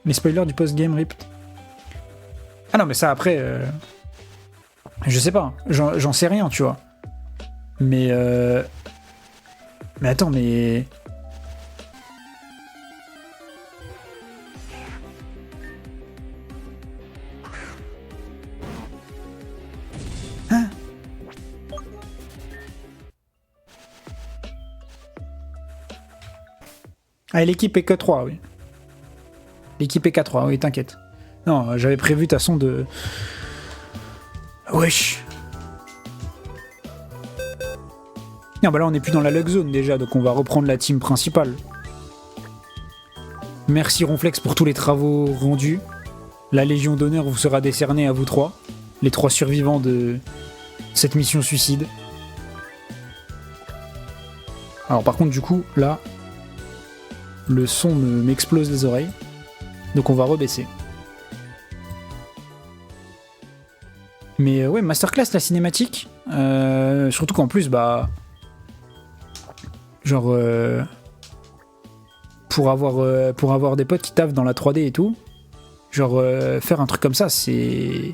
Les spoilers du post-game Ripped. Ah non, mais ça après... Je sais pas, j'en sais rien, tu vois. Mais attends, mais... Hein? Ah, l'équipe est que 3, oui. L'équipe est K3, oui, t'inquiète. Non, j'avais prévu, de toute façon, de... Wesh. Non, bah là, on n'est plus dans la luck zone, déjà, donc on va reprendre la team principale. Merci Ronflex pour tous les travaux rendus. La Légion d'honneur vous sera décernée à vous trois. Les 3 survivants de cette mission suicide. Alors par contre, du coup, là, le son m'explose les oreilles. Donc on va rebaisser. Mais ouais, masterclass la cinématique. Surtout qu'en plus, bah... Genre... pour avoir des potes qui taffent dans la 3D et tout, genre faire un truc comme ça, c'est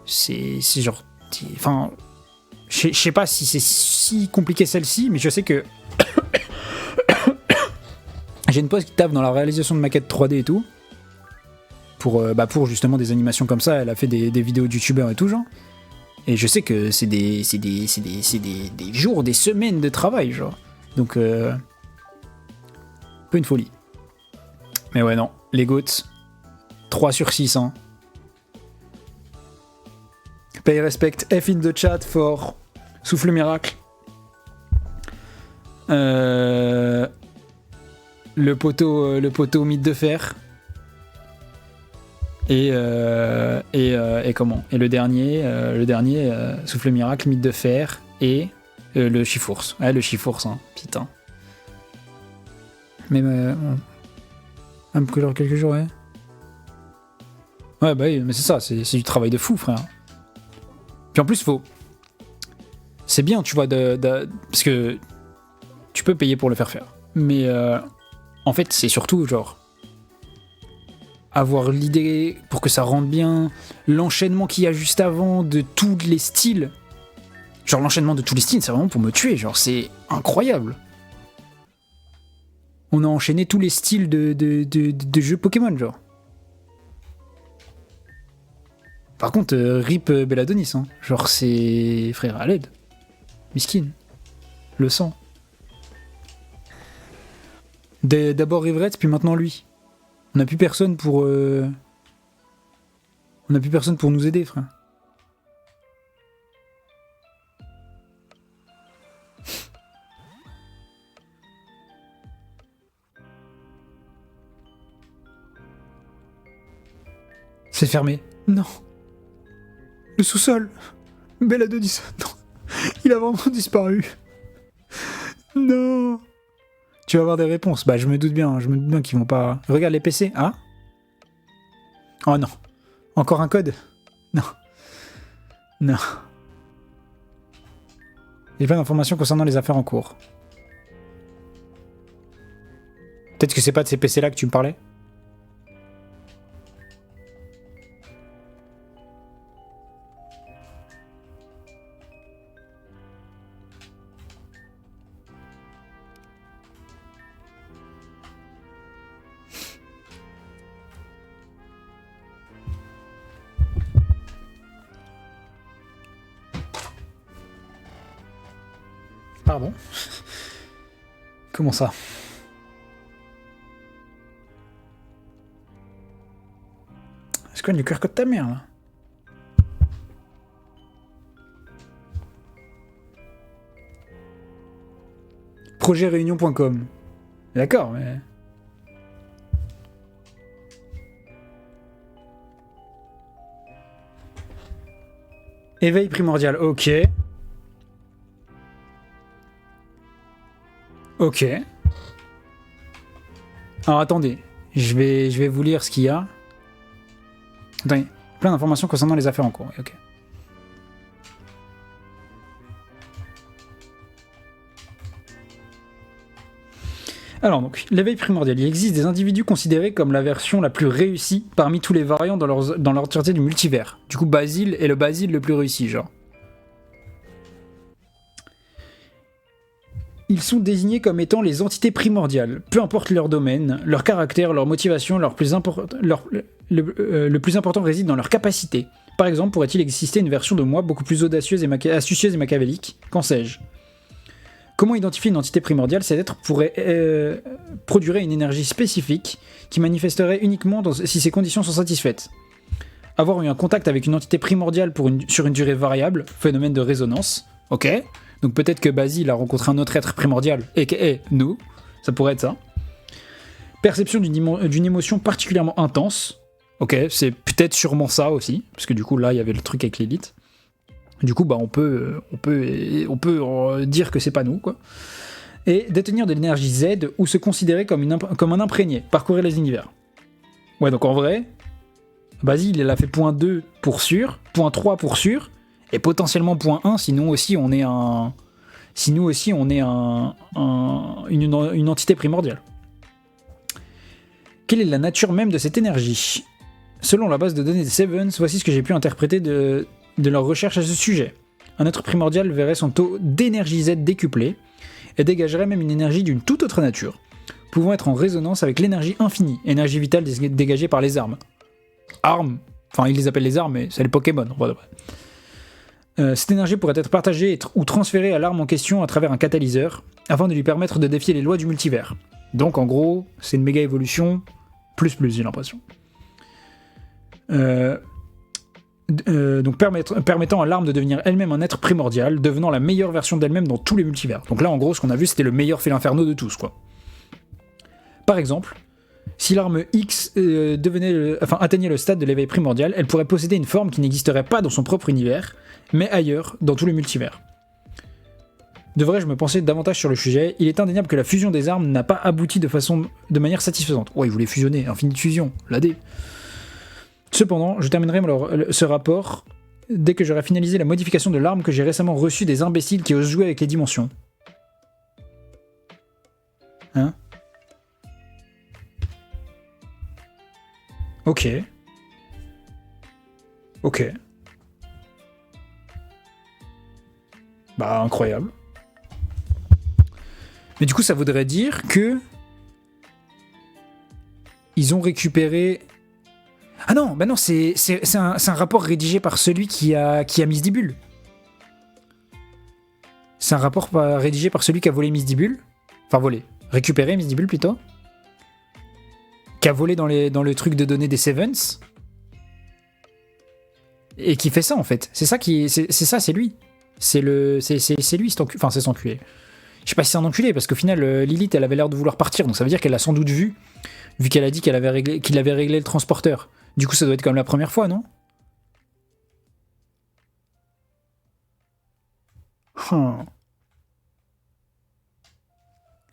genre... Enfin... Je sais pas si c'est si compliqué celle-ci, mais je sais que... J'ai une pote qui taffe dans la réalisation de maquettes 3D et tout. Pour justement des animations comme ça, elle a fait des vidéos de youtubeurs et tout genre. Et je sais que c'est des jours, des semaines de travail genre. Donc peu une folie. Mais ouais non, les GOAT 3 sur 6 hein. Pay respect F in the chat for Souffle Miracle. Le poteau mythe de fer. Et comment? Et le dernier Souffle Miracle, mythe de fer et le Chifours. Ouais, le Chifours, hein, putain. Même que genre quelques jours, ouais. Ouais, bah oui, mais c'est ça, c'est du travail de fou, frère. Puis en plus, c'est bien, tu vois, parce que tu peux payer pour le faire. Mais en fait, c'est surtout, genre, avoir l'idée pour que ça rentre bien, l'enchaînement qu'il y a juste avant de tous les styles. Genre, l'enchaînement de tous les styles, c'est vraiment pour me tuer, genre, c'est incroyable. On a enchaîné tous les styles de jeux Pokémon, genre. Par contre, rip Belladonis, hein. Genre, c'est... Frère, à l'aide. Miskin. Le sang. D'abord Rivrette, puis maintenant lui. On n'a plus personne pour... On n'a plus personne pour nous aider, frère. C'est fermé. Non. Le sous-sol. Belladonis. Non. Il a vraiment disparu. Non. Tu vas avoir des réponses. Bah, je me doute bien qu'ils vont pas... Regarde les PC. Ah. Oh non. Encore un code. Non. Non. Il y a plein d'informations concernant les affaires en cours. Peut-être que c'est pas de ces PC-là que tu me parlais. Pardon. Comment ça? Est-ce qu'on a du QR code de ta mère, là? Projetréunion.com. D'accord, mais... Éveil primordial, ok. Ok. Alors attendez, je vais vous lire ce qu'il y a. Attendez, plein d'informations concernant les affaires en cours. Ok. Alors donc, l'éveil primordial. Il existe des individus considérés comme la version la plus réussie parmi tous les variants dans l'entièreté du multivers. Du coup, Basile est le Basile le plus réussi, genre. Ils sont désignés comme étant les entités primordiales, peu importe leur domaine, leur caractère, leur motivation, le plus important réside dans leur capacité. Par exemple, pourrait-il exister une version de moi beaucoup plus audacieuse et astucieuse et machiavélique? Qu'en sais-je? Comment identifier une entité primordiale? Cet être produirait une énergie spécifique qui manifesterait uniquement si ces conditions sont satisfaites. Avoir eu un contact avec une entité primordiale sur une durée variable, phénomène de résonance, ok. Donc peut-être que Basile a rencontré un autre être primordial, a.k.a. nous, ça pourrait être ça. Perception d'une émotion particulièrement intense, ok, c'est peut-être sûrement ça aussi, parce que du coup là il y avait le truc avec l'élite. Du coup, bah, on peut dire que c'est pas nous, quoi. Et détenir de l'énergie Z ou se considérer comme un imprégné, parcourir les univers. Ouais, donc en vrai, Basile, il a fait point 2 pour sûr, point 3 pour sûr, et potentiellement point 1 si nous aussi on est une entité primordiale. Quelle est la nature même de cette énergie? Selon la base de données des Sevens, voici ce que j'ai pu interpréter de leur recherche à ce sujet. Un être primordial verrait son taux d'énergie Z décuplé et dégagerait même une énergie d'une toute autre nature, pouvant être en résonance avec l'énergie infinie, énergie vitale dégagée par les armes. Armes, enfin ils les appellent les armes, mais c'est les Pokémon. Cette énergie pourrait être partagée ou transférée à l'arme en question à travers un catalyseur, afin de lui permettre de défier les lois du multivers. Donc en gros, c'est une méga évolution, plus j'ai l'impression. Donc permettant à l'arme de devenir elle-même un être primordial, devenant la meilleure version d'elle-même dans tous les multivers. Donc là, en gros, ce qu'on a vu, c'était le meilleur Félinferno de tous, quoi. Par exemple, si l'arme X atteignait le stade de l'éveil primordial, elle pourrait posséder une forme qui n'existerait pas dans son propre univers, mais ailleurs, dans tous les multivers. Devrais-je me penser davantage sur le sujet? Il est indéniable que la fusion des armes n'a pas abouti de manière satisfaisante. Ouais, il voulait fusionner, infinite fusion, l'AD. Cependant, je terminerai ce rapport dès que j'aurai finalisé la modification de l'arme que j'ai récemment reçue des imbéciles qui osent jouer avec les dimensions. Hein? Ok. Bah, incroyable. Mais du coup, ça voudrait dire que ils ont récupéré... Ah non, bah non, c'est un rapport rédigé par celui qui a Misdibule. C'est un rapport rédigé par celui qui a volé Misdibule. Enfin, récupéré Misdibule plutôt. Qui a volé dans le truc de données des Sevens. Et qui fait ça, en fait. C'est ça, c'est lui. C'est lui, cet enculé. Enfin, c'est cet enculé. Je sais pas si c'est un enculé, parce qu'au final, Lilith, elle avait l'air de vouloir partir, donc ça veut dire qu'elle l'a sans doute vu qu'elle a dit qu'il avait réglé le transporteur. Du coup, ça doit être comme la première fois, non?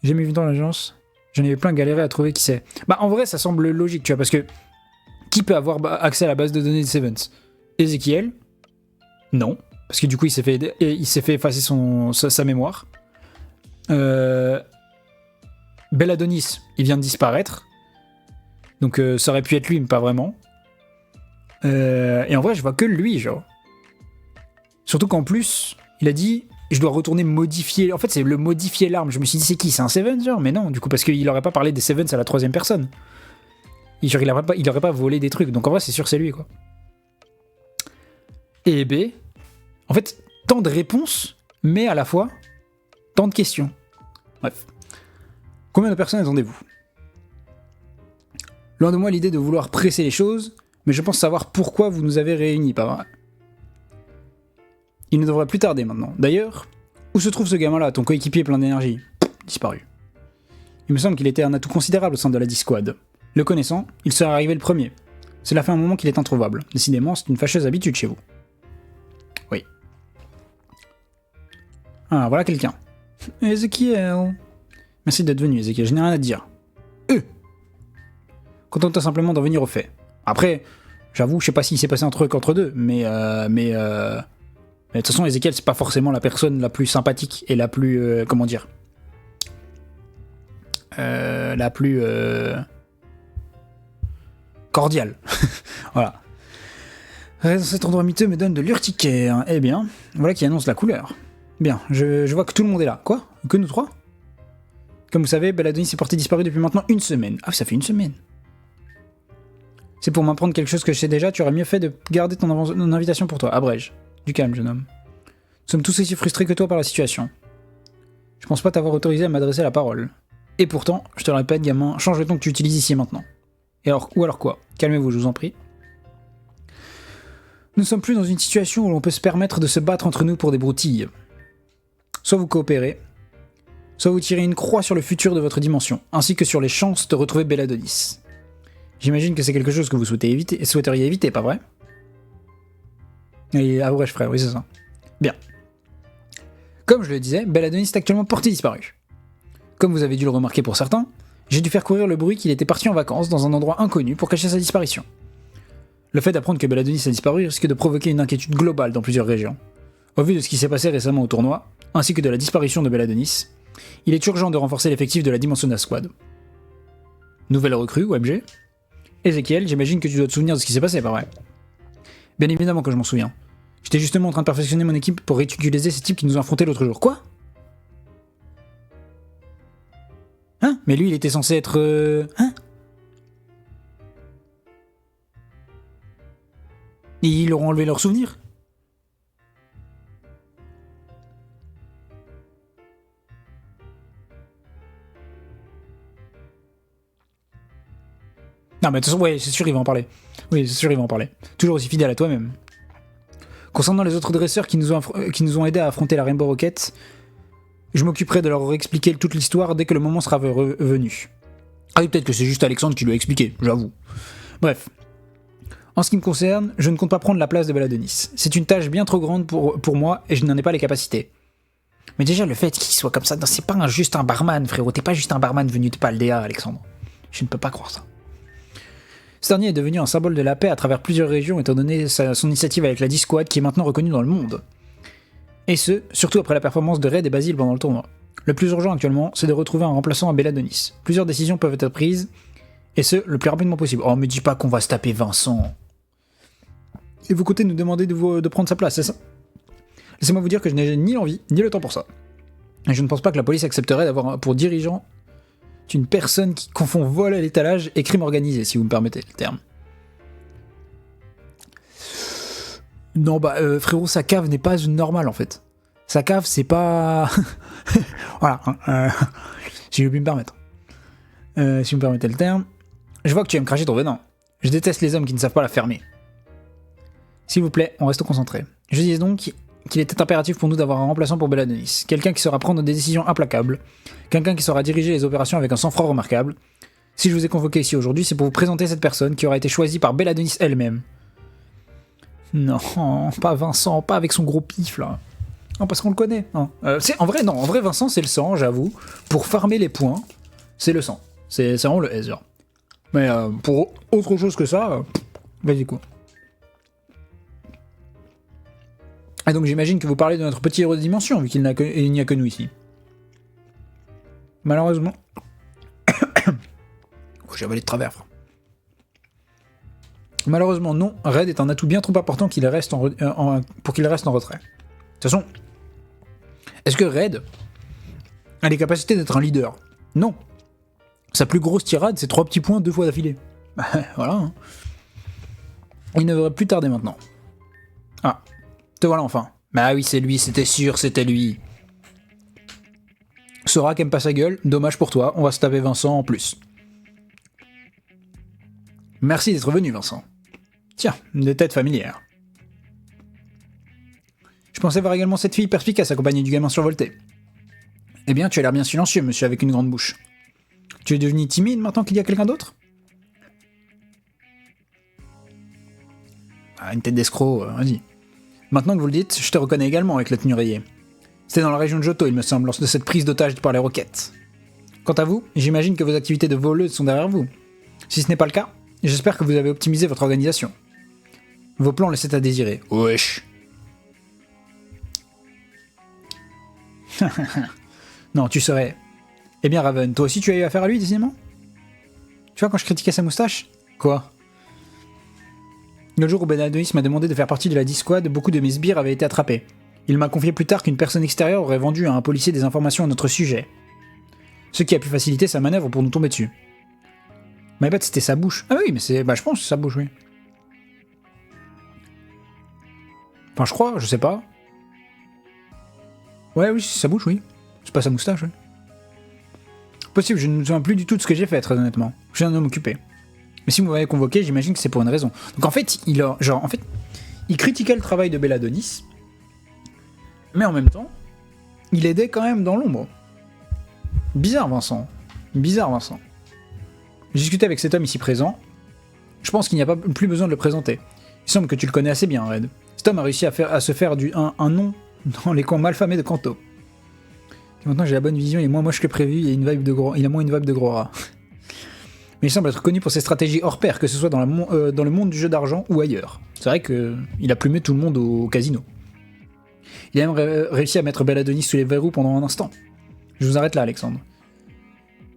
J'ai jamais vu dans l'agence. J'en avais plein galéré à trouver qui c'est. Bah, en vrai, ça semble logique, tu vois, parce que qui peut avoir accès à la base de données de Sevens? Ezekiel? Non. Parce que du coup, il s'est fait effacer sa mémoire. Belladonis, il vient de disparaître. Donc ça aurait pu être lui, mais pas vraiment. Et en vrai, je vois que lui, genre. Surtout qu'en plus, il a dit, je dois retourner modifier... En fait, c'est le modifier l'arme. Je me suis dit, c'est qui? C'est un Seven, genre? Mais non, du coup, parce qu'il aurait pas parlé des Sevens à la troisième personne. Il aurait pas volé des trucs. Donc en vrai, c'est sûr, c'est lui, quoi. Et B, en fait, tant de réponses, mais à la fois, tant de questions. Bref. Combien de personnes attendez-vous? Loin de moi l'idée de vouloir presser les choses, mais je pense savoir pourquoi vous nous avez réunis, pas vrai? Il ne devrait plus tarder maintenant. D'ailleurs, où se trouve ce gamin-là, ton coéquipier plein d'énergie? Disparu. Il me semble qu'il était un atout considérable au sein de la Disquad. Le connaissant, il serait arrivé le premier. Cela fait un moment qu'il est introuvable. Décidément, c'est une fâcheuse habitude chez vous. Oui. Ah, voilà quelqu'un. Ezekiel. Merci d'être venu, Ezekiel, je n'ai rien à te dire. Contente-toi simplement d'en venir au fait. Après, j'avoue, je sais pas s'il s'est passé un truc entre deux, mais de toute façon, Ezekiel, c'est pas forcément la personne la plus sympathique et la plus, comment dire, la plus cordiale. Voilà. Dans cet endroit miteux me donne de l'urticaire. Eh bien, voilà qui annonce la couleur. Bien, je vois que tout le monde est là. Quoi? Que nous trois? Comme vous savez, Belladonis est porté disparu depuis maintenant 1 semaine. Ah, ça fait 1 semaine. C'est pour m'apprendre quelque chose que je sais déjà, tu aurais mieux fait de garder ton invitation pour toi. Abrège. Du calme, jeune homme. Nous sommes tous aussi frustrés que toi par la situation. Je pense pas t'avoir autorisé à m'adresser la parole. Et pourtant, je te le répète, gamin, change le ton que tu utilises ici et maintenant. Ou alors quoi? Calmez-vous, je vous en prie. Nous ne sommes plus dans une situation où l'on peut se permettre de se battre entre nous pour des broutilles. Soit vous coopérez, soit vous tirez une croix sur le futur de votre dimension, ainsi que sur les chances de retrouver Belladonis. J'imagine que c'est quelque chose que vous souhaiteriez éviter, pas vrai? Et abrège frère, oui c'est ça. Bien. Comme je le disais, Belladonis est actuellement porté disparu. Comme vous avez dû le remarquer pour certains, j'ai dû faire courir le bruit qu'il était parti en vacances dans un endroit inconnu pour cacher sa disparition. Le fait d'apprendre que Belladonis a disparu risque de provoquer une inquiétude globale dans plusieurs régions. Au vu de ce qui s'est passé récemment au tournoi, ainsi que de la disparition de Belladonis, il est urgent de renforcer l'effectif de la Dimensiona Squad. Nouvelle recrue, OMG. Ezekiel, j'imagine que tu dois te souvenir de ce qui s'est passé, pas vrai? Bien évidemment que je m'en souviens. J'étais justement en train de perfectionner mon équipe pour ridiculiser ces types qui nous ont affrontés l'autre jour. Quoi? Hein? Mais lui, il était censé être... Hein? Et ils leur ont enlevé leurs souvenirs? Non mais de toute façon, ouais, c'est sûr, il va en parler. Oui, c'est sûr, il va en parler. Toujours aussi fidèle à toi-même. Concernant les autres dresseurs qui nous ont aidés à affronter la Rainbow Rocket, je m'occuperai de leur expliquer toute l'histoire dès que le moment sera venu. Ah oui, peut-être que c'est juste Alexandre qui lui a expliqué, j'avoue. Bref. En ce qui me concerne, je ne compte pas prendre la place de Belladonis. C'est une tâche bien trop grande pour moi et je n'en ai pas les capacités. Mais déjà, le fait qu'il soit comme ça, c'est pas juste un barman, frérot. T'es pas juste un barman venu de Paldea, Alexandre. Je ne peux pas croire ça. Ce dernier est devenu un symbole de la paix à travers plusieurs régions étant donné son initiative avec la D-Squad qui est maintenant reconnue dans le monde. Et ce, surtout après la performance de Red et Basile pendant le tournoi. Le plus urgent actuellement, c'est de retrouver un remplaçant à Belladonis. Plusieurs décisions peuvent être prises, et ce, le plus rapidement possible. Oh, me dis pas qu'on va se taper Vincent. Et vous comptez nous demander de prendre sa place, c'est ça? Laissez-moi vous dire que je n'ai ni l'envie, ni le temps pour ça. Et je ne pense pas que la police accepterait d'avoir pour dirigeant une personne qui confond vol à l'étalage et crime organisé, si vous me permettez le terme. Non, bah, frérot, sa cave n'est pas une normale, en fait. Sa cave, c'est pas... voilà, si je puis me permettre. Si vous me permettez le terme. Je vois que tu aimes cracher ton venin. Je déteste les hommes qui ne savent pas la fermer. S'il vous plaît, on reste concentré. Je disais donc qu'il était impératif pour nous d'avoir un remplaçant pour Belladonis. Quelqu'un qui saura prendre des décisions implacables. Quelqu'un qui saura diriger les opérations avec un sang-froid remarquable. Si je vous ai convoqué ici aujourd'hui, c'est pour vous présenter cette personne qui aura été choisie par Belladonis elle-même. Non, pas Vincent, pas avec son gros pif là. Non, parce qu'on le connaît. Non. En vrai Vincent c'est le sang, j'avoue. Pour farmer les points, c'est le sang. C'est vraiment le S genre. Mais pour autre chose que ça, vas-y quoi. Et donc j'imagine que vous parlez de notre petit héros de dimension, vu qu'il n'y a que nous ici. Malheureusement... oh, j'ai avalé de travers, frère. Malheureusement non, Red est un atout bien trop important pour qu'il reste en retrait. De toute façon, est-ce que Red a les capacités d'être un leader? Non. Sa plus grosse tirade, c'est 3 petits points 2 fois d'affilée. Bah voilà. Hein. Il ne devrait plus tarder maintenant. Ah, te voilà enfin. Bah oui, c'est lui, c'était sûr, c'était lui. Sora qui aime pas sa gueule, dommage pour toi, on va se taper Vincent en plus. Merci d'être venu, Vincent. Tiens, des têtes familières. Je pensais voir également cette fille perspicace accompagnée du gamin survolté. Eh bien, tu as l'air bien silencieux, monsieur avec une grande bouche. Tu es devenu timide maintenant qu'il y a quelqu'un d'autre? Ah, une tête d'escroc, vas-y. Maintenant que vous le dites, je te reconnais également avec la tenue rayée. C'était dans la région de Johto, il me semble, lors de cette prise d'otage par les roquettes. Quant à vous, j'imagine que vos activités de voleuse sont derrière vous. Si ce n'est pas le cas, j'espère que vous avez optimisé votre organisation. Vos plans laissaient à désirer. Wesh. Non, tu serais Eh bien, Raven, toi aussi tu as eu affaire à lui, décidément? Tu vois, quand je critiquais sa moustache? Quoi? Le jour où Ben Adonis m'a demandé de faire partie de la Disquad, beaucoup de mes sbires avaient été attrapés. Il m'a confié plus tard qu'une personne extérieure aurait vendu à un policier des informations à notre sujet. Ce qui a pu faciliter sa manœuvre pour nous tomber dessus. Mais bête, c'était sa bouche. Ah oui, mais c'est. Bah, je pense que c'est sa bouche, oui. Enfin, je crois, je sais pas. Ouais, oui, c'est sa bouche, oui. C'est pas sa moustache, oui. Possible, je ne me souviens plus du tout de ce que j'ai fait, très honnêtement. Je suis un homme occupé. Mais si vous m'avez convoqué, j'imagine que c'est pour une raison. Donc en fait, il critiquait le travail de Belladonis, mais en même temps, il aidait quand même dans l'ombre. Bizarre, Vincent. Bizarre, Vincent. J'ai discuté avec cet homme ici présent. Je pense qu'il n'y a pas plus besoin de le présenter. Il semble que tu le connais assez bien, Red. Cet homme a réussi à se faire un nom dans les coins malfamés de Kanto. Et maintenant j'ai la bonne vision, il est moins moche que prévu, il a moins une vibe de gros rat. Mais il semble être connu pour ses stratégies hors pair, que ce soit dans le monde du jeu d'argent ou ailleurs. C'est vrai qu'il a plumé tout le monde au casino. Il a même réussi à mettre Belladonis sous les verrous pendant un instant. Je vous arrête là, Alexandre.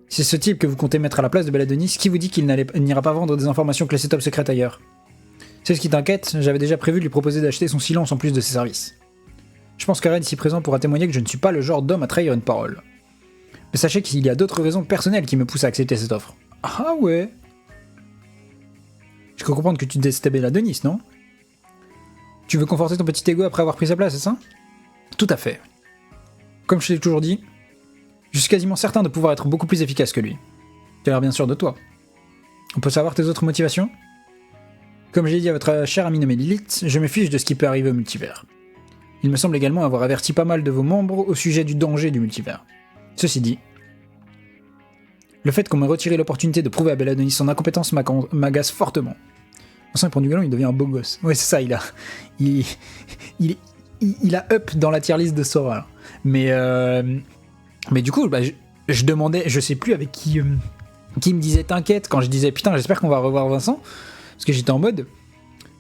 C'est ce type que vous comptez mettre à la place de Belladonis, qui vous dit qu'il n'ira pas vendre des informations classées top secrètes ailleurs? C'est ce qui t'inquiète, j'avais déjà prévu de lui proposer d'acheter son silence en plus de ses services. Je pense qu'Ared ici présent pourra témoigner que je ne suis pas le genre d'homme à trahir une parole. Mais sachez qu'il y a d'autres raisons personnelles qui me poussent à accepter cette offre. Ah ouais. Je peux comprendre que tu détestais Belladonis, non? Tu veux conforter ton petit ego après avoir pris sa place, c'est ça? Tout à fait. Comme je t'ai toujours dit, je suis quasiment certain de pouvoir être beaucoup plus efficace que lui. Tu as l'air bien sûr de toi. On peut savoir tes autres motivations? Comme j'ai dit à votre chère amie nommée Lilith, je me fiche de ce qui peut arriver au multivers. Il me semble également avoir averti pas mal de vos membres au sujet du danger du multivers. Ceci dit, le fait qu'on m'ait retiré l'opportunité de prouver à Belladonis son incompétence m'agace fortement. Vincent, il prend du galon, il devient un beau gosse. Ouais, c'est ça, il a up dans la tier list de Sora. Mais du coup, bah, je demandais, je sais plus avec qui me disait t'inquiète quand je disais putain, j'espère qu'on va revoir Vincent. Parce que j'étais en mode,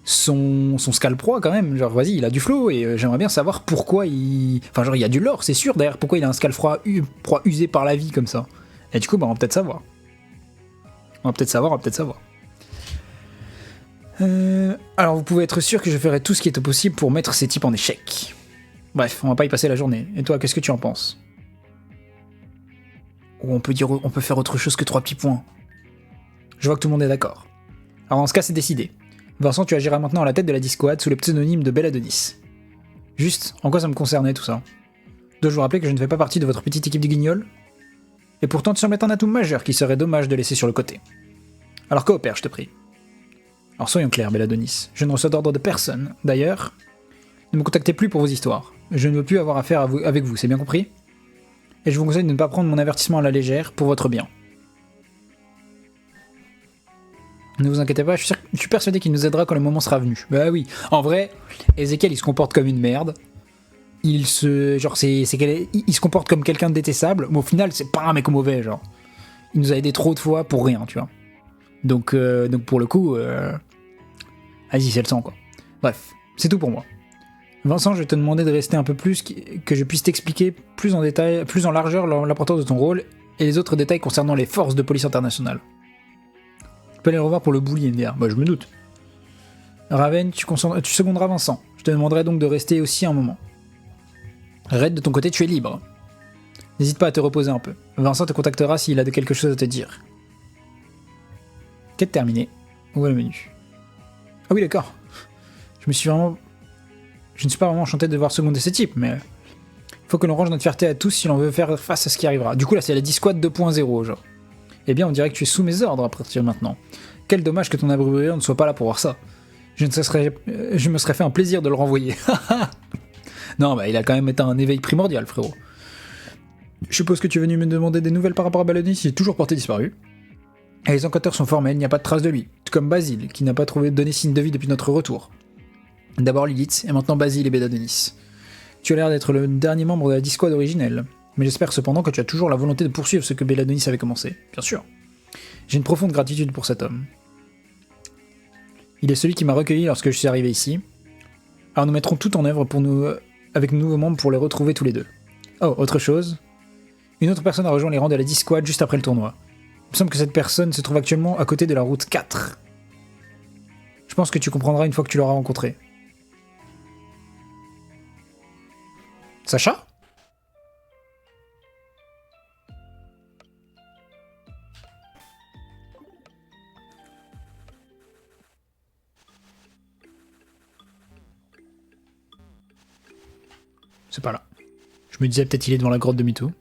son Scalp Pro quand même, genre vas-y, il a du flow et j'aimerais bien savoir pourquoi il... Enfin genre il y a du lore, c'est sûr, derrière pourquoi il a un Scalp Pro usé par la vie comme ça. Et du coup, bah, on va peut-être savoir. Alors vous pouvez être sûr que je ferai tout ce qui est possible pour mettre ces types en échec. Bref, on va pas y passer la journée. Et toi, qu'est-ce que tu en penses? Ou on peut faire autre chose que 3 petits points. Je vois que tout le monde est d'accord. Alors dans ce cas, c'est décidé. Vincent, tu agiras maintenant à la tête de la Disquad sous le pseudonyme de Belladonis. Juste, en quoi ça me concernait tout ça? Dois-je vous rappeler que je ne fais pas partie de votre petite équipe de guignols? Et pourtant, tu sembles être un atout majeur qui serait dommage de laisser sur le côté. Alors coopère, je te prie. Alors soyons clairs, Belladonis, je ne reçois d'ordre de personne. D'ailleurs, ne me contactez plus pour vos histoires. Je ne veux plus avoir affaire avec vous, c'est bien compris? Et je vous conseille de ne pas prendre mon avertissement à la légère pour votre bien. Ne vous inquiétez pas, je suis persuadé qu'il nous aidera quand le moment sera venu. Bah oui, en vrai, Ezekiel il se comporte comme une merde. Il se comporte comme quelqu'un de détestable, mais au final c'est pas un mec mauvais, genre. Il nous a aidé trop de fois pour rien, tu vois. Donc pour le coup, vas-y, c'est le sang, quoi. Bref, c'est tout pour moi. Vincent, je vais te demander de rester un peu plus, que je puisse t'expliquer plus en détail, plus en largeur l'importance de ton rôle et les autres détails concernant les forces de police internationale. Tu peux aller le revoir pour le bully, MDR. Bah je me doute. Raven, tu seconderas Vincent. Je te demanderai donc de rester aussi un moment. Red, de ton côté, tu es libre. N'hésite pas à te reposer un peu. Vincent te contactera s'il a quelque chose à te dire. Quête terminée. Où est le menu? Ah oui, d'accord. Je ne suis pas vraiment enchanté de devoir seconder ce type, mais... faut que l'on range notre fierté à tous si l'on veut faire face à ce qui arrivera. Du coup, là, c'est la Disquad 2.0, genre. Eh bien, on dirait que tu es sous mes ordres à partir de maintenant. Quel dommage que ton abrubreur ne soit pas là pour voir ça. Je me serais fait un plaisir de le renvoyer. Non, bah il a quand même été un éveil primordial, frérot. Je suppose que tu es venu me demander des nouvelles par rapport à Belladonis, il est toujours porté disparu. Et les enquêteurs sont formels, il n'y a pas de trace de lui. Tout comme Basile, qui n'a pas donné signe de vie depuis notre retour. D'abord Lilith, et maintenant Basile et Belladonis. Tu as l'air d'être le dernier membre de la Disquad originelle. Mais j'espère cependant que tu as toujours la volonté de poursuivre ce que Belladonis avait commencé. Bien sûr. J'ai une profonde gratitude pour cet homme. Il est celui qui m'a recueilli lorsque je suis arrivé ici. Alors nous mettrons tout en œuvre avec nos nouveaux membres pour les retrouver tous les deux. Oh, autre chose. Une autre personne a rejoint les rangs de la Discord juste après le tournoi. Il me semble que cette personne se trouve actuellement à côté de la route 4. Je pense que tu comprendras une fois que tu l'auras rencontré. Sacha? C'est pas là. Je me disais peut-être il est devant la grotte de Mito.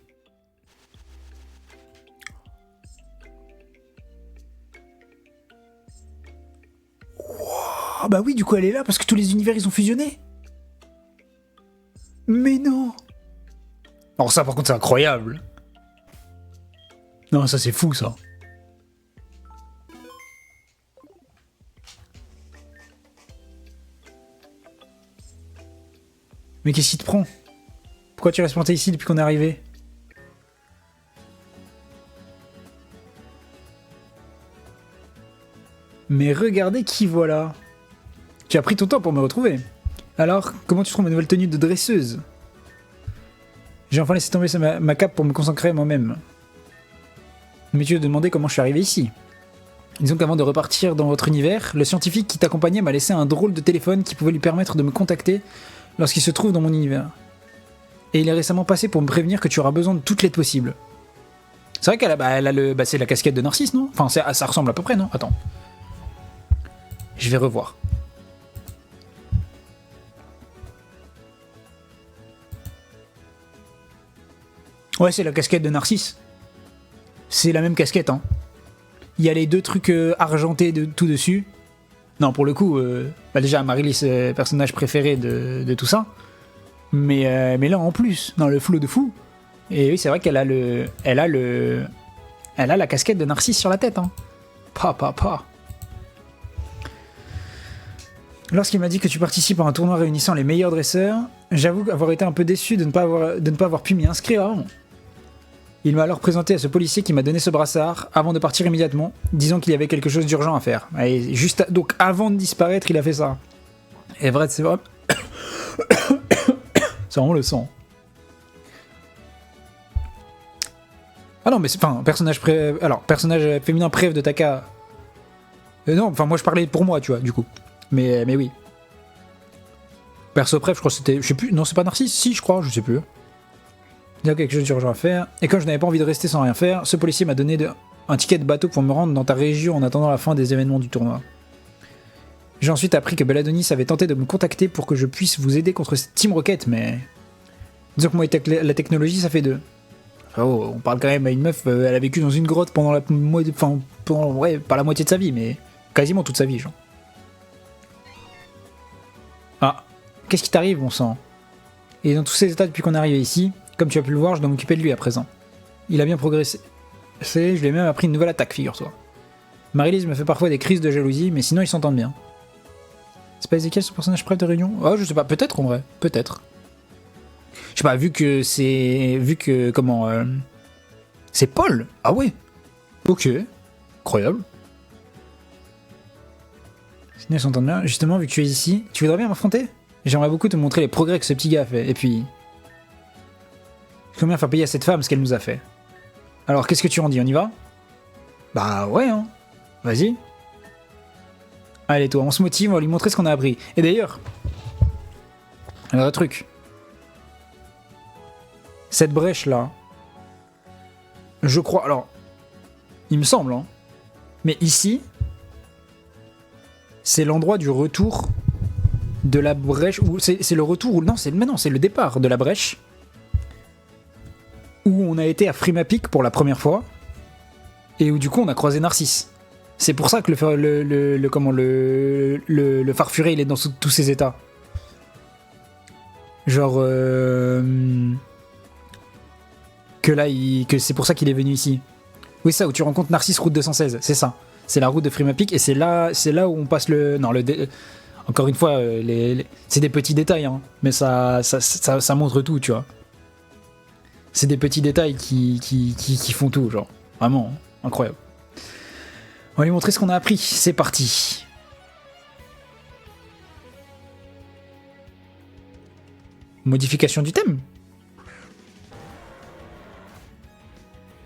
Ah bah oui, du coup elle est là parce que tous les univers ils ont fusionné. Mais non. Alors ça par contre c'est incroyable. Non ça c'est fou ça. Mais qu'est-ce qui te prend? Pourquoi tu restes planté ici depuis qu'on est arrivé? Mais regardez qui voilà. Tu as pris ton temps pour me retrouver. Alors, comment tu trouves ma nouvelle tenue de dresseuse? J'ai enfin laissé tomber ma cape pour me consacrer à moi-même. Mais tu te demandais comment je suis arrivé ici. Disons qu'avant de repartir dans votre univers, le scientifique qui t'accompagnait m'a laissé un drôle de téléphone qui pouvait lui permettre de me contacter lorsqu'il se trouve dans mon univers. Et il est récemment passé pour me prévenir que tu auras besoin de toute l'aide possible. C'est vrai qu'elle a, elle a le, c'est la casquette de Narcisse, non? Enfin, ça ressemble à peu près, non? Attends. Je vais revoir. Ouais, c'est la casquette de Narcisse. C'est la même casquette, hein. Il y a les deux trucs argentés de tout dessus. Non, pour le coup, déjà, Marilis, c'est le personnage préféré de tout ça. Mais là, en plus, dans le flow de fou. Et oui, c'est vrai qu'elle a elle a la casquette de Narcisse sur la tête, hein. Pa. Lorsqu'il m'a dit que tu participes à un tournoi réunissant les meilleurs dresseurs, j'avoue avoir été un peu déçu de ne pas avoir pu m'y inscrire avant. Il m'a alors présenté à ce policier qui m'a donné ce brassard avant de partir immédiatement, disant qu'il y avait quelque chose d'urgent à faire. Et donc avant de disparaître, il a fait ça. Et vrai, c'est vrai. C'est vraiment le sang. Ah non, mais c'est enfin personnage féminin préf de Taka. Non, enfin moi je parlais pour moi, tu vois, du coup. Mais oui. Perso préf, je crois que c'était, je sais plus. Non, c'est pas Narcisse, si je crois, je sais plus. Il y a quelque chose d'urgent à faire. Et comme je n'avais pas envie de rester sans rien faire, ce policier m'a donné un ticket de bateau pour me rendre dans ta région en attendant la fin des événements du tournoi. J'ai ensuite appris que Beladonis avait tenté de me contacter pour que je puisse vous aider contre cette Team Rocket, mais... Disons que moi et la technologie, ça fait deux. Oh, on parle quand même à une meuf, elle a vécu dans une grotte pendant ouais, pas la moitié de sa vie, mais quasiment toute sa vie, genre. Ah, qu'est-ce qui t'arrive, bon sang? Et dans tous ces états depuis qu'on est arrivé ici, comme tu as pu le voir, je dois m'occuper de lui à présent. Il a bien progressé. Je lui ai même appris une nouvelle attaque, figure-toi. Marilise me fait parfois des crises de jalousie, mais sinon ils s'entendent bien. C'est pas Ezekiel son personnage préf de réunion? Oh, je sais pas, peut-être en vrai, peut-être. Je sais pas, vu que comment... c'est Paul? Ah ouais. Ok. Incroyable. Sinon ils s'entendent bien. Justement, vu que tu es ici, tu voudrais bien m'affronter? J'aimerais beaucoup te montrer les progrès que ce petit gars a fait. Et puis... combien faire payer à cette femme ce qu'elle nous a fait? Alors, qu'est-ce que tu en dis? On y va? Bah ouais, hein. Vas-y. Allez, toi, on se motive, on va lui montrer ce qu'on a appris. Et d'ailleurs... un autre truc. Cette brèche-là... je crois... alors... il me semble, hein. Mais ici... c'est l'endroit du retour... de la brèche... ou c'est le retour... non, c'est le départ de la brèche... où on a été à Frimapic pour la première fois, et où du coup on a croisé Narcisse. C'est pour ça que le farfuré il est dans tous ses états. Genre que c'est pour ça qu'il est venu ici. Oui, ça, où tu rencontres Narcisse route 216, c'est ça. C'est la route de Frimapic et c'est là où on passe encore une fois c'est des petits détails, hein, mais ça montre tout, tu vois. C'est des petits détails qui font tout, genre. Vraiment, hein, incroyable. On va lui montrer ce qu'on a appris. C'est parti. Modification du thème.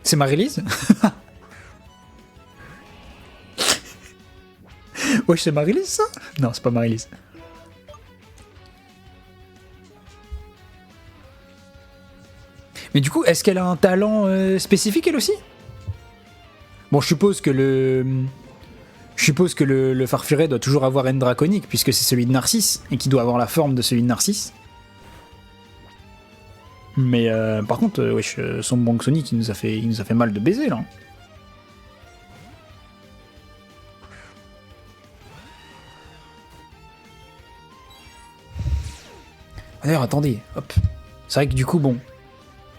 C'est ma release. Wesh, c'est ma release ça? Non, c'est pas ma release. Mais du coup, est-ce qu'elle a un talent spécifique elle aussi? Bon, je suppose que le Farfuret doit toujours avoir Haine Draconique, puisque c'est celui de Narcisse, et qui doit avoir la forme de celui de Narcisse. Mais par contre, wesh, son Bank Sonic, il nous a fait mal de baiser là. D'ailleurs, attendez, hop. C'est vrai que du coup, bon,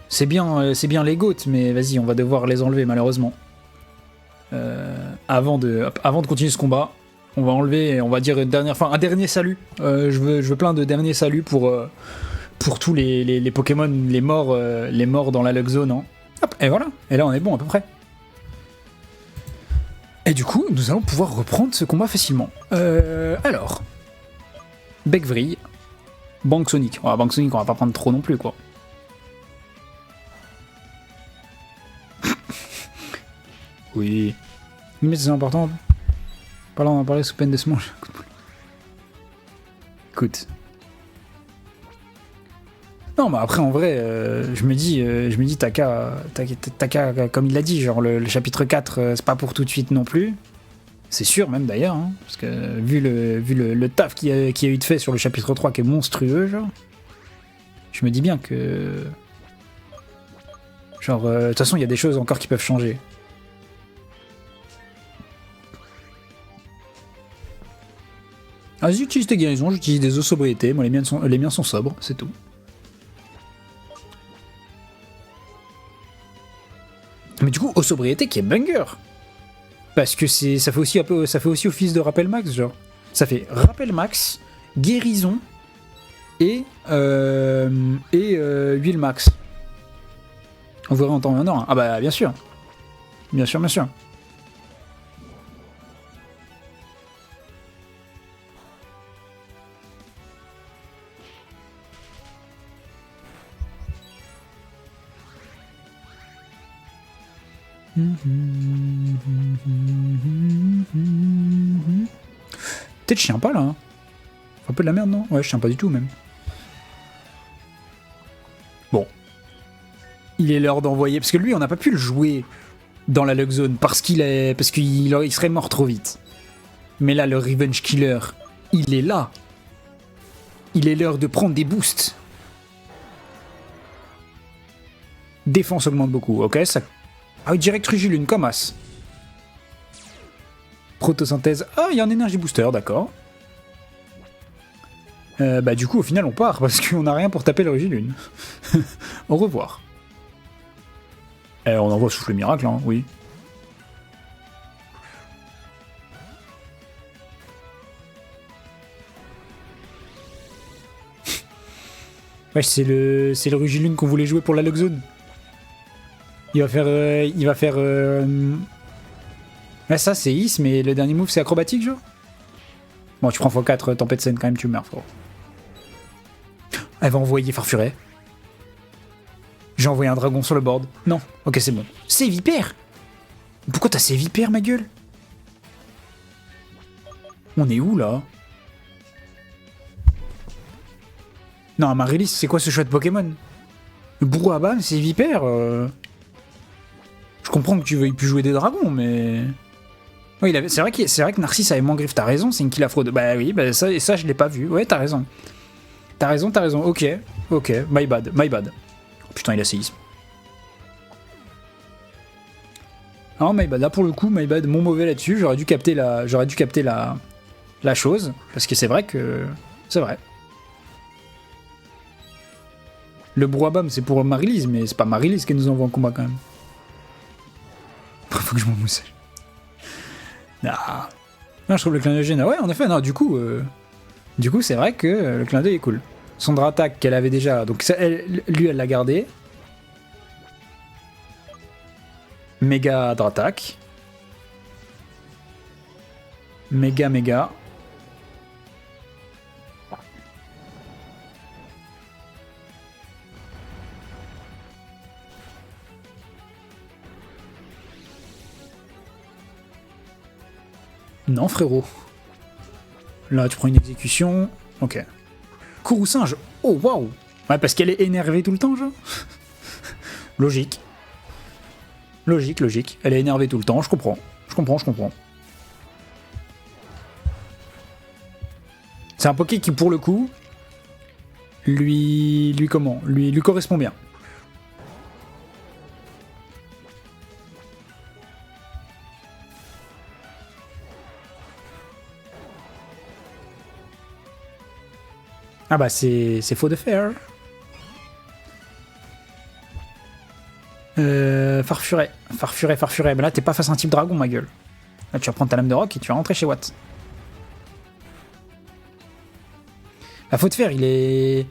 c'est bien les goats, mais vas-y, on va devoir les enlever malheureusement. Avant de continuer ce combat, on va enlever, et on va dire un dernier salut. Je veux plein de derniers saluts pour tous les Pokémon, les morts dans la Lug Zone. Hein. Hop, et voilà. Et là, on est bon à peu près. Et du coup, nous allons pouvoir reprendre ce combat facilement. Alors, Beckvrille, Bank Sonic. Oh, Bank Sonic, on va pas prendre trop non plus, quoi. Oui. Mais c'est important. Pas là, on va parler sous peine de se manger. Écoute. Non, mais après, en vrai, je me dis, Taka, comme il l'a dit, genre le chapitre 4, c'est pas pour tout de suite non plus. C'est sûr, même d'ailleurs, hein, parce que vu le taf qu'il y a eu de fait sur le chapitre 3 qui est monstrueux, genre, je me dis bien que. Genre, de toute façon, il y a des choses encore qui peuvent changer. Ah, j'utilise tes guérisons, j'utilise des eaux sobriété, moi les miens sont sobres, c'est tout. Mais du coup, eau sobriété qui est banger. Parce que ça fait aussi office de rappel max, genre. Ça fait rappel max, guérison et huile max. On verra en temps et en heure. Ah bah bien sûr. Bien sûr, bien sûr. Peut-être je tiens pas là. Hein. Un peu de la merde, non? Ouais, je tiens pas du tout même. Bon. Il est l'heure d'envoyer. Parce que lui, on n'a pas pu le jouer dans la Lug Zone parce qu'il serait mort trop vite. Mais là, le Revenge Killer, il est là. Il est l'heure de prendre des boosts. Défense augmente beaucoup, ok ça... Ah oui, direct Rugilune, comme As. Protosynthèse. Ah, il y a un énergie booster, d'accord. Bah du coup, au final, on part, parce qu'on n'a rien pour taper le Rugilune. Au revoir. On envoie Souffle Miracle, hein, oui. Ouais, c'est le Rugilune qu'on voulait jouer pour la Lug Zone. Il va faire. Là, ça, c'est Is, mais le dernier move, c'est acrobatique, genre. Bon, tu prends x4, tempête scène, quand même, tu meurs, frérot. Elle va envoyer Farfuret. J'ai envoyé un dragon sur le board. Non, ok, c'est bon. C'est Vipère. Pourquoi t'as ces Vipères, ma gueule? On est où, là? Non, Amaryllis, c'est quoi ce chouette Pokémon? Le Brouhaha, c'est Vipère. Je comprends que tu veuilles plus jouer des dragons, mais... Oui, c'est vrai que Narcisse avait Mangriffe, t'as raison, c'est une kill afro. Bah oui, bah ça je l'ai pas vu. Ouais, t'as raison. T'as raison, ok, my bad. Oh, putain, il a séisme. Non, my bad, là pour le coup, my bad, mon mauvais là-dessus, j'aurais dû capter la chose, parce que c'est vrai que... C'est vrai. Le Brouhaha, c'est pour Amaryllis, mais c'est pas Amaryllis qui nous envoie en combat quand même. Faut que je m'en mousse. Ah. Non, je trouve le clin d'œil génial. Ouais, en effet, non, du coup, c'est vrai que le clin d'œil est cool. Son Dratak qu'elle avait déjà, donc ça, lui, elle l'a gardé. Méga Dratak. Méga. Non, frérot. Là, tu prends une exécution. Ok. Cours ou singe. Oh, waouh. Ouais, parce qu'elle est énervée tout le temps, genre. Logique. Logique, logique. Elle est énervée tout le temps, je comprends. Je comprends. C'est un Poké qui, pour le coup, lui correspond bien. Ah bah c'est faux de faire. Farfuret. Mais là t'es pas face à un type dragon, ma gueule. Là tu vas prendre ta lame de roc et tu vas rentrer chez Watt. La faute de fer, il est...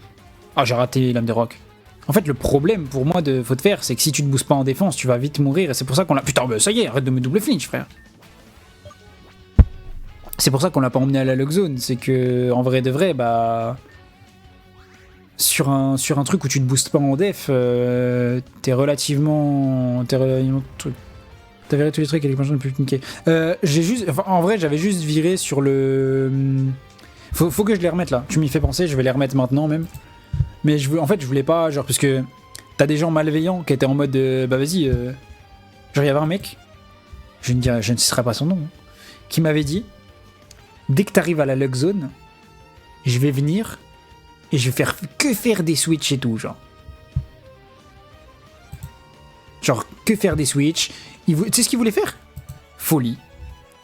Ah, j'ai raté lame de roc. En fait, le problème pour moi de faute de fer, c'est que si tu te boostes pas en défense, tu vas vite mourir. Et c'est pour ça qu'on l'a... Putain, bah ça y est, arrête de me double flinch, frère. C'est pour ça qu'on l'a pas emmené à la Lug Zone. C'est que, en vrai de vrai, bah... Sur un truc où tu te boostes pas en def, t'es relativement... T'as viré tous les trucs et les penchants plus niqués. J'ai juste... Enfin, en vrai, j'avais juste viré sur le... Faut que je les remette là. Tu m'y fais penser, je vais les remettre maintenant même. Mais en fait, je voulais pas, genre, parce que t'as des gens malveillants qui étaient en mode, bah vas-y, genre, il y avait un mec, je ne citerai pas son nom, hein, qui m'avait dit, dès que t'arrives à la Lug Zone, je vais venir et je vais faire des switches et tout, genre. Genre, que faire des switches. Tu sais ce qu'il voulait faire? Folie.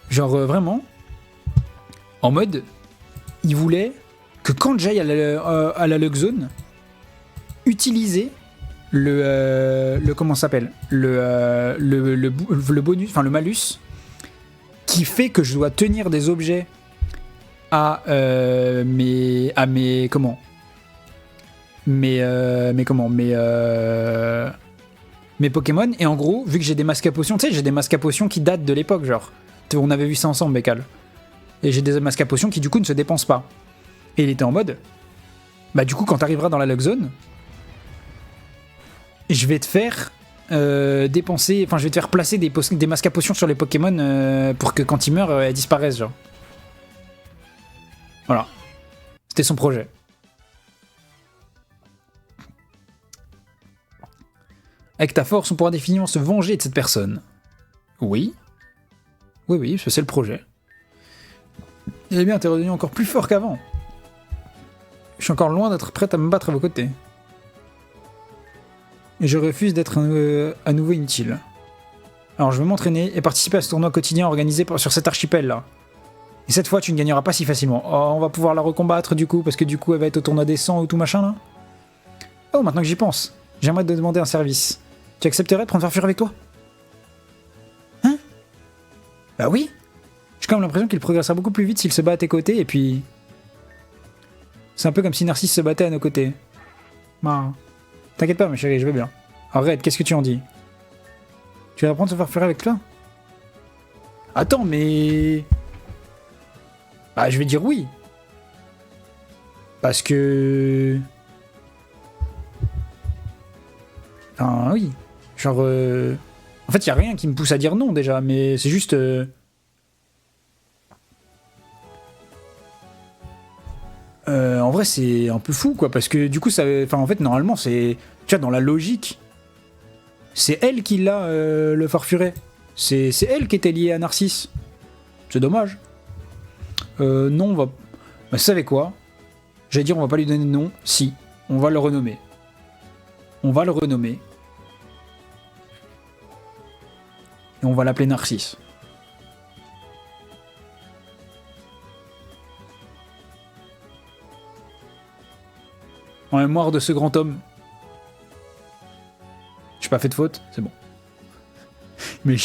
Genre, vraiment, en mode... Il voulait que quand j'aille à la Lug Zone, utiliser le comment ça s'appelle, le bonus, enfin le malus, qui fait que je dois tenir des objets à mes Pokémon. Et en gros, vu que j'ai des masques à potions, tu sais, j'ai des masques à potions qui datent de l'époque, genre. On avait vu ça ensemble, Bécal. Et j'ai des masques à potions qui du coup ne se dépensent pas. Et il était en mode, bah du coup quand t'arriveras dans la Lug Zone, je vais te faire dépenser, enfin je vais te faire placer des masques à potions sur les Pokémon pour que quand ils meurent, elles disparaissent, genre. Voilà. C'était son projet. Avec ta force, on pourra définitivement se venger de cette personne. Oui. Oui, c'est le projet. Eh bien, t'es redevenu encore plus fort qu'avant. Je suis encore loin d'être prête à me battre à vos côtés. Et je refuse d'être à nouveau inutile. Alors je vais m'entraîner et participer à ce tournoi quotidien organisé sur cet archipel-là. Et cette fois, tu ne gagneras pas si facilement. Oh, on va pouvoir la recombattre du coup, parce que du coup, elle va être au tournoi des 100 ou tout machin, là. Oh, maintenant que j'y pense, j'aimerais te demander un service. Tu accepterais de prendre Farfure avec toi? Hein? Bah oui. J'ai quand même l'impression qu'il progressera beaucoup plus vite s'il se bat à tes côtés, et puis... C'est un peu comme si Narcisse se battait à nos côtés. Bah... T'inquiète pas, ma chérie, je vais bien. Arrête, qu'est-ce que tu en dis? Tu vas prendre ce Farfure avec toi? Attends, mais... Bah, je vais dire oui. Parce que... Enfin, oui. Genre... En fait, y a rien qui me pousse à dire non, déjà, mais c'est juste... En vrai, c'est un peu fou, quoi, parce que du coup, ça... Enfin, en fait, normalement, c'est... Tu vois, dans la logique, c'est elle qui l'a, le Farfuret. C'est elle qui était liée à Narcisse. C'est dommage. Non, on va... Bah, vous savez quoi? J'allais dire, on va pas lui donner de nom. Si, on va le renommer. On va le renommer. Et on va l'appeler Narcisse. En mémoire de ce grand homme. J'ai pas fait de faute, c'est bon. Mais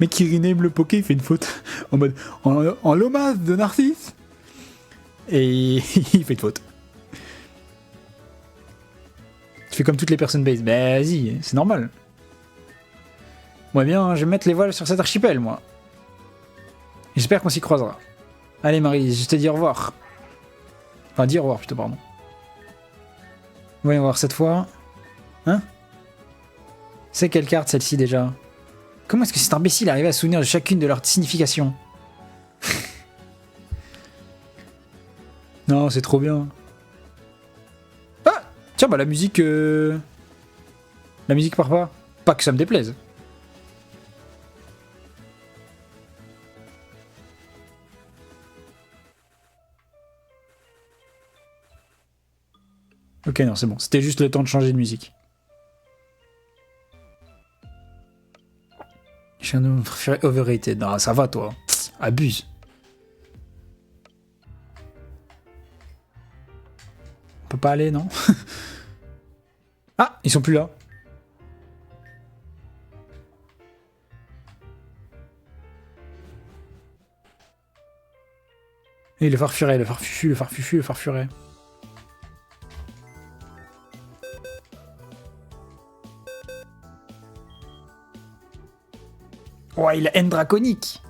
qui rename le Poké, il fait une faute en mode en l'hommage de Narcisse. Et il fait une faute. Tu fais comme toutes les personnes base. Bah vas-y, c'est normal. Moi bien, je vais mettre les voiles sur cet archipel, moi. J'espère qu'on s'y croisera. Allez Marie, je te dis au revoir. Enfin, dis au revoir plutôt, pardon. Voyons voir cette fois. Hein? C'est quelle carte celle-ci déjà? Comment est-ce que cet imbécile arrive à se souvenir de chacune de leurs significations? Non, c'est trop bien. Ah, tiens, bah la musique... La musique part pas. Pas que ça me déplaise. Ok, non, c'est bon. C'était juste le temps de changer de musique. Je viens de me préférer overrated. Non, ça va, toi. Abuse. On peut pas aller, non? Ah, ils sont plus là. Et le farfuret, le farfufu, le farfufu, le farfuret. Oh, il a haine draconique.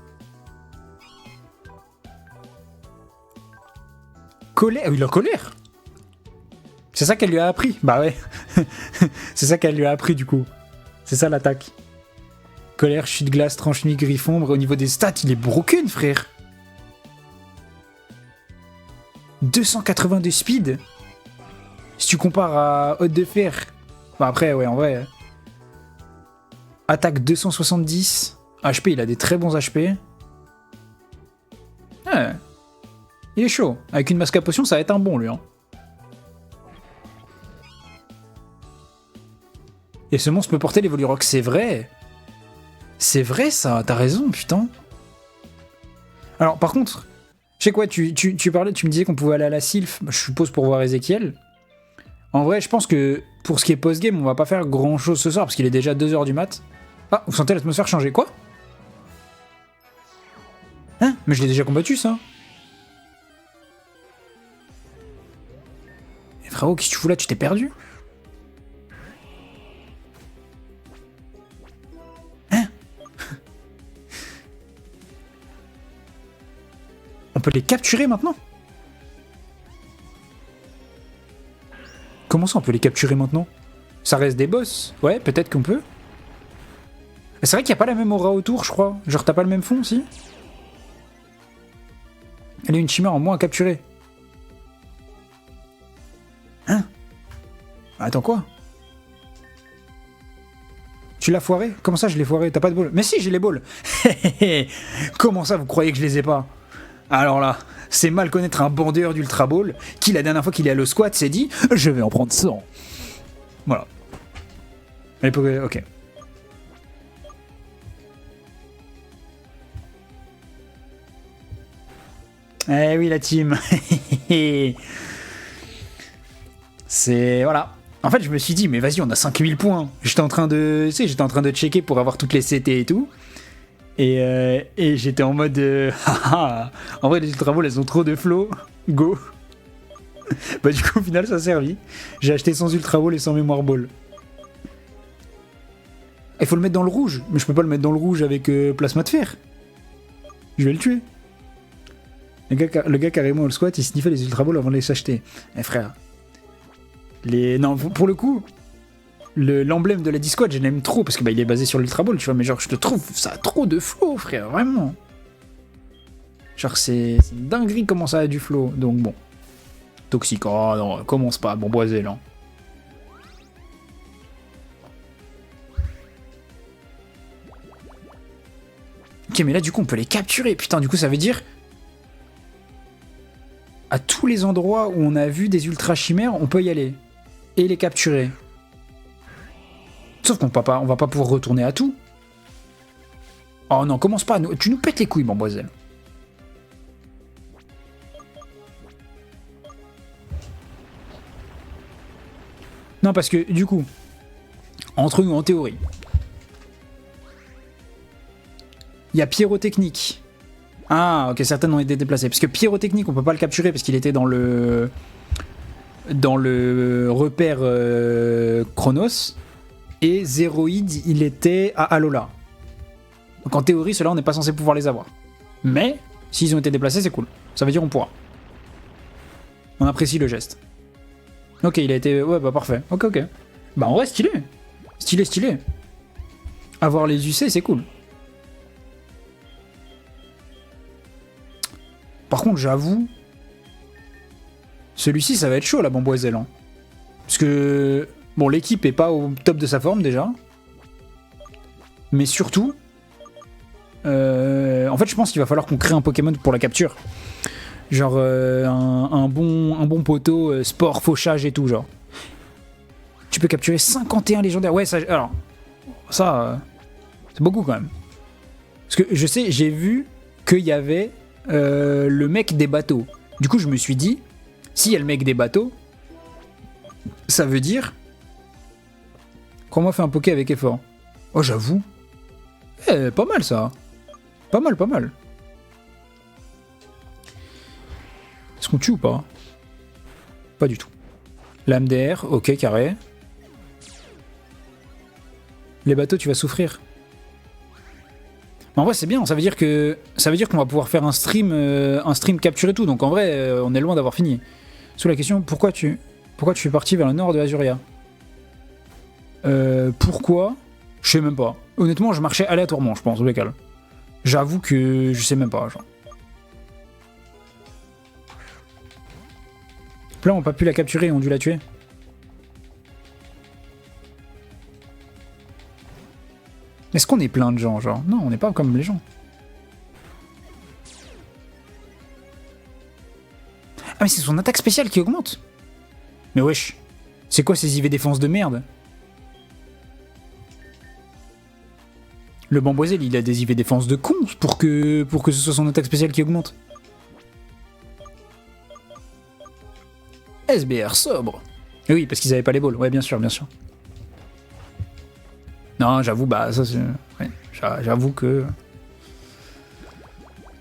Colère. Il a colère. C'est ça qu'elle lui a appris. Bah ouais. C'est ça qu'elle lui a appris du coup. C'est ça l'attaque. Colère, chute glace, tranche nuit, griffombre. Au niveau des stats, il est broken, frère. 282 speed. Si tu compares à Haute de Fer. Bah après, ouais, en vrai. Attaque 270. HP, il a des très bons HP. Ouais. Il est chaud. Avec une masque à potion, ça va être un bon, lui. Hein. Et ce monstre peut porter les Volurox, c'est vrai. C'est vrai, ça. T'as raison, putain. Alors, par contre, je sais quoi, tu parlais, tu me disais qu'on pouvait aller à la Sylph, je suppose pour voir Ezekiel. En vrai, je pense que pour ce qui est post-game, on va pas faire grand-chose ce soir, parce qu'il est déjà 2h du mat. Ah, vous sentez l'atmosphère changer, quoi? Hein? Mais je l'ai déjà combattu, ça. Et frérot, qu'est-ce que tu fous là? Tu t'es perdu? Hein? On peut les capturer maintenant? Comment ça, on peut les capturer maintenant? Ça reste des boss. Ouais, peut-être qu'on peut. C'est vrai qu'il n'y a pas la même aura autour, je crois. Genre, t'as pas le même fond, si? Elle est une chimère en moins à capturer. Hein? Attends, quoi? Tu l'as foiré? Comment ça, je l'ai foiré? T'as pas de ball? Mais si, j'ai les balls. Comment ça, vous croyez que je les ai pas? Alors là, c'est mal connaître un bandeur d'Ultra Ball qui, la dernière fois qu'il est allé au squat, s'est dit « Je vais en prendre 100 ». Voilà. À l'époque, ok. Eh oui, la team. C'est... Voilà. En fait, je me suis dit, mais vas-y, on a 5000 points. J'étais en train de... Tu sais, j'étais en train de checker pour avoir toutes les CT et tout. Et j'étais en mode... en vrai, les Ultra Balls, elles ont trop de flow. Go. Bah du coup, au final, ça a servi. J'ai acheté 100 Ultra Balls et 100 Mémoire Ball. Il faut le mettre dans le rouge. Mais je peux pas le mettre dans le rouge avec plasma de fer. Je vais le tuer. Le gars carrément au squat, il sniffait les Ultra Balls avant de les acheter. Eh frère. Non, pour le coup, l'emblème de la Discord, je l'aime trop parce que bah, il est basé sur l'Ultra Ball, tu vois, mais genre, je te trouve ça a trop de flow, frère, vraiment. Genre, c'est une dinguerie comment ça a du flow, donc bon. Toxique, oh non, commence pas, bon boisé là. Ok, mais là, du coup, on peut les capturer, putain, du coup, ça veut dire... À tous les endroits où on a vu des ultra chimères, on peut y aller. Et les capturer. Sauf qu'on va pas pouvoir retourner à tout. Oh non, commence pas, tu nous pètes les couilles, Bamboiselle. Non, parce que, du coup, entre nous, en théorie, il y a Pyrotechnique. Ah, ok, certaines ont été déplacées. Parce que Pyrotechnique, on peut pas le capturer parce qu'il était dans le repère Chronos. Et Zéroïde, il était à Alola. Donc en théorie, ceux-là, on n'est pas censé pouvoir les avoir. Mais, s'ils ont été déplacés, c'est cool. Ça veut dire qu'on pourra. On apprécie le geste. Ok, il a été... Ouais, bah parfait. Ok, ok. Bah en vrai, stylé. Stylé, stylé. Avoir les UC, c'est cool. Par contre, j'avoue... Celui-ci, ça va être chaud, la Bamboiselle. Hein. Parce que, bon, l'équipe est pas au top de sa forme, déjà. Mais surtout, en fait, je pense qu'il va falloir qu'on crée un Pokémon pour la capture. Genre, un bon poteau, sport, fauchage et tout, genre. Tu peux capturer 51 légendaires. Ouais, ça, alors, ça, c'est beaucoup, quand même. Parce que, je sais, j'ai vu qu'il y avait le mec des bateaux. Du coup, je me suis dit, s'il y a le mec des bateaux, ça veut dire... Comment on fait un Poké avec effort? Oh, j'avoue. Pas mal, ça. Pas mal, pas mal. Est-ce qu'on tue ou pas? Pas du tout. Lame d'air, ok, carré. Les bateaux, tu vas souffrir. Mais en vrai, c'est bien, ça veut dire qu'on va pouvoir faire un stream capture et tout. Donc en vrai, on est loin d'avoir fini. Sous la question, pourquoi tu es parti vers le nord de Azuria? Pourquoi? Je sais même pas. Honnêtement, je marchais aléatoirement, je pense, au local. J'avoue que je sais même pas. Genre. Là, on n'a pas pu la capturer, on a dû la tuer. Est-ce qu'on est plein de gens, genre? Non, on n'est pas comme les gens. Ah, mais c'est son attaque spéciale qui augmente. Mais wesh, c'est quoi ces IV défense de merde? Le Bamboiselle, il a des IV défense de con pour que ce soit son attaque spéciale qui augmente. SBR sobre. Et oui, parce qu'ils avaient pas les balls. Ouais, bien sûr, bien sûr. Non, j'avoue, bah ça c'est... Ouais, j'avoue que...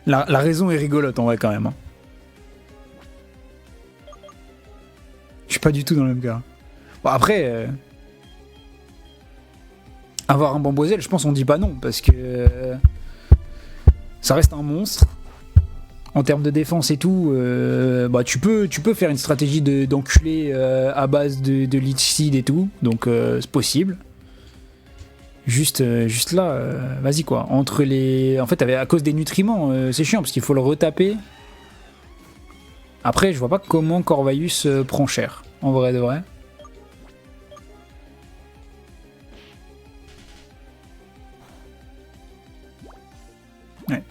La raison est rigolote en vrai quand même. Hein. Je suis pas du tout dans le même cas. Bon après... Avoir un Bamboiselle, je pense on dit pas non, parce que... ça reste un monstre. En termes de défense et tout, bah tu peux faire une stratégie d'enculé à base de Leech Seed et tout, donc c'est possible. Juste là, vas-y quoi. Entre les... En fait, à cause des nutriments, c'est chiant, parce qu'il faut le retaper. Après, je vois pas comment Corvus prend cher, en vrai de vrai. Ouais.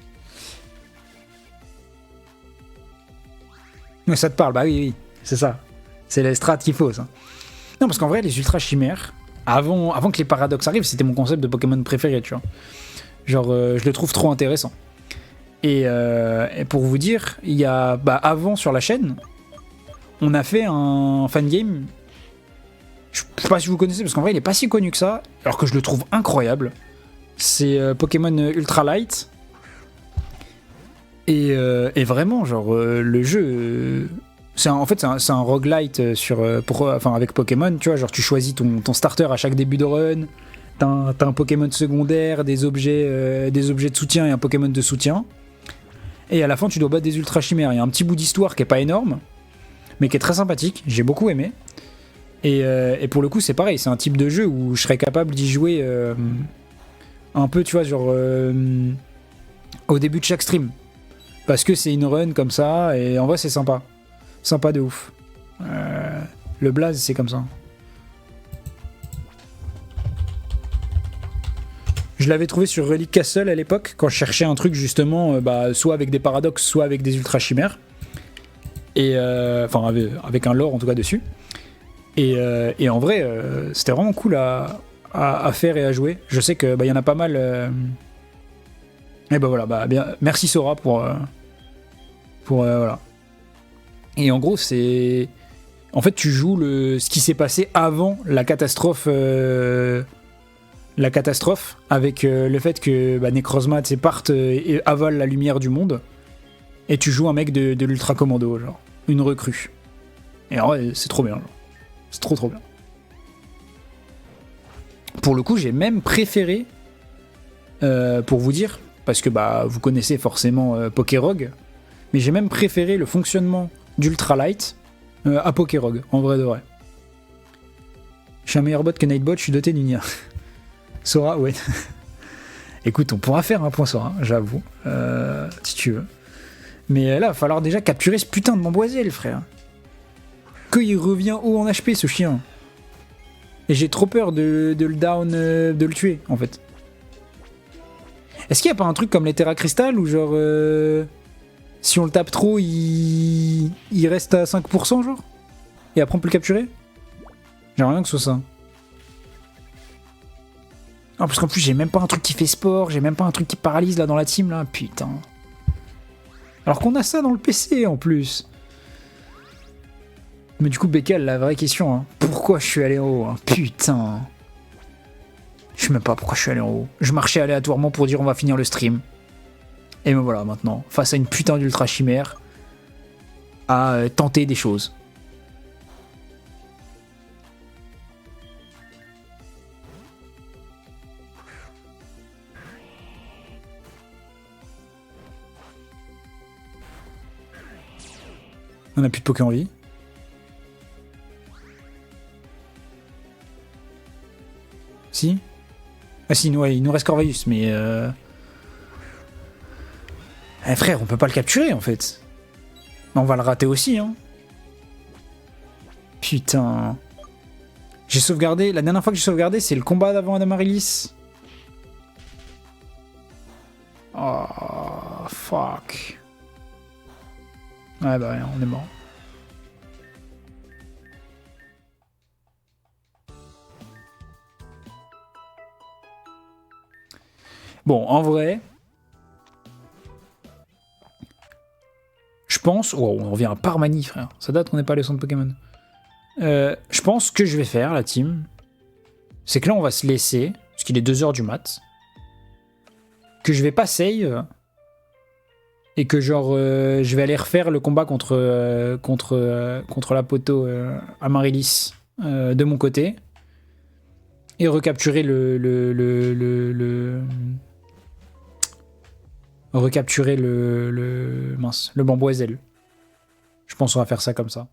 Mais ça te parle, bah oui, c'est ça. C'est les strats qu'il faut, ça. Non, parce qu'en vrai, les ultra chimères, avant que les paradoxes arrivent, c'était mon concept de Pokémon préféré, tu vois. Genre, je le trouve trop intéressant. Et pour vous dire, il y a... Bah, avant, sur la chaîne, on a fait un fangame. Je sais pas si vous connaissez, parce qu'en vrai, il est pas si connu que ça, alors que je le trouve incroyable. C'est Pokémon Ultra Light. Et vraiment, genre, le jeu... en fait, c'est un roguelite avec Pokémon, tu vois, genre tu choisis ton starter à chaque début de run, t'as un Pokémon secondaire, des objets de soutien et un Pokémon de soutien, et à la fin tu dois battre des ultra chimères. Il y a un petit bout d'histoire qui est pas énorme, mais qui est très sympathique, j'ai beaucoup aimé, et pour le coup c'est pareil, c'est un type de jeu où je serais capable d'y jouer un peu, tu vois, genre au début de chaque stream, parce que c'est une run comme ça, et en vrai c'est sympa. Sympa de ouf. Le blaze, c'est comme ça. Je l'avais trouvé sur Relic Castle à l'époque, quand je cherchais un truc justement, soit avec des paradoxes, soit avec des ultra chimères. Et enfin, avec un lore en tout cas dessus. Et en vrai, c'était vraiment cool à faire et à jouer. Je sais que y en a pas mal. Et bah voilà, bien, merci Sora pour voilà. Et en gros, c'est... En fait, tu joues ce qui s'est passé avant la catastrophe avec le fait que Necrozma parte et avale la lumière du monde. Et tu joues un mec de l'Ultra Commando, genre. Une recrue. Et en vrai, c'est trop bien. Genre. C'est trop bien. Pour le coup, j'ai même préféré, pour vous dire, parce que vous connaissez forcément Pokérogue, mais j'ai même préféré le fonctionnement d'Ultra Light à Pokérogue, en vrai de vrai. Je suis un meilleur bot que Nightbot, je suis doté d'Unia. Sora, ouais. Écoute, on pourra faire un point Sora, j'avoue, si tu veux. Mais là, il va falloir déjà capturer ce putain de Bamboiselle, frère. qu'il revient haut en HP, ce chien. Et j'ai trop peur de le down, de le tuer, en fait. Est-ce qu'il n'y a pas un truc comme les Terra Crystal où genre... si on le tape trop, il reste à 5%, genre? Et après on peut le capturer? J'aimerais bien que ce soit ça. Ah, parce qu'en plus j'ai même pas un truc qui fait sport, j'ai même pas un truc qui paralyse là dans la team là, putain. Alors qu'on a ça dans le PC en plus. Mais du coup Beckel, la vraie question, hein. Pourquoi je suis allé en haut, hein? Putain. Je sais même pas pourquoi je suis allé en haut. Je marchais aléatoirement pour dire on va finir le stream. Et me voilà maintenant, face à une putain d'ultra chimère, à tenter des choses. On a plus de Poké en vie. Si? Ah si, ouais, il nous reste Corvus, mais... Eh frère, on peut pas le capturer en fait. On va le rater aussi, hein. Putain. J'ai sauvegardé... La dernière fois que j'ai sauvegardé, c'est le combat d'avant Adamarilis. Oh, fuck. Ouais, bah rien, on est mort. Bon, en vrai... Je pense... Oh, on revient à Parmanie, frère. Ça date qu'on n'est pas allé au centre Pokémon. Je pense que je vais faire, la team, c'est que là, on va se laisser, parce qu'il est 2h du mat, que je vais pas save, et que genre, je vais aller refaire le combat contre la poteau Amaryllis de mon côté, et recapturer recapturer le bamboisil. Je pense qu'on va faire ça comme ça.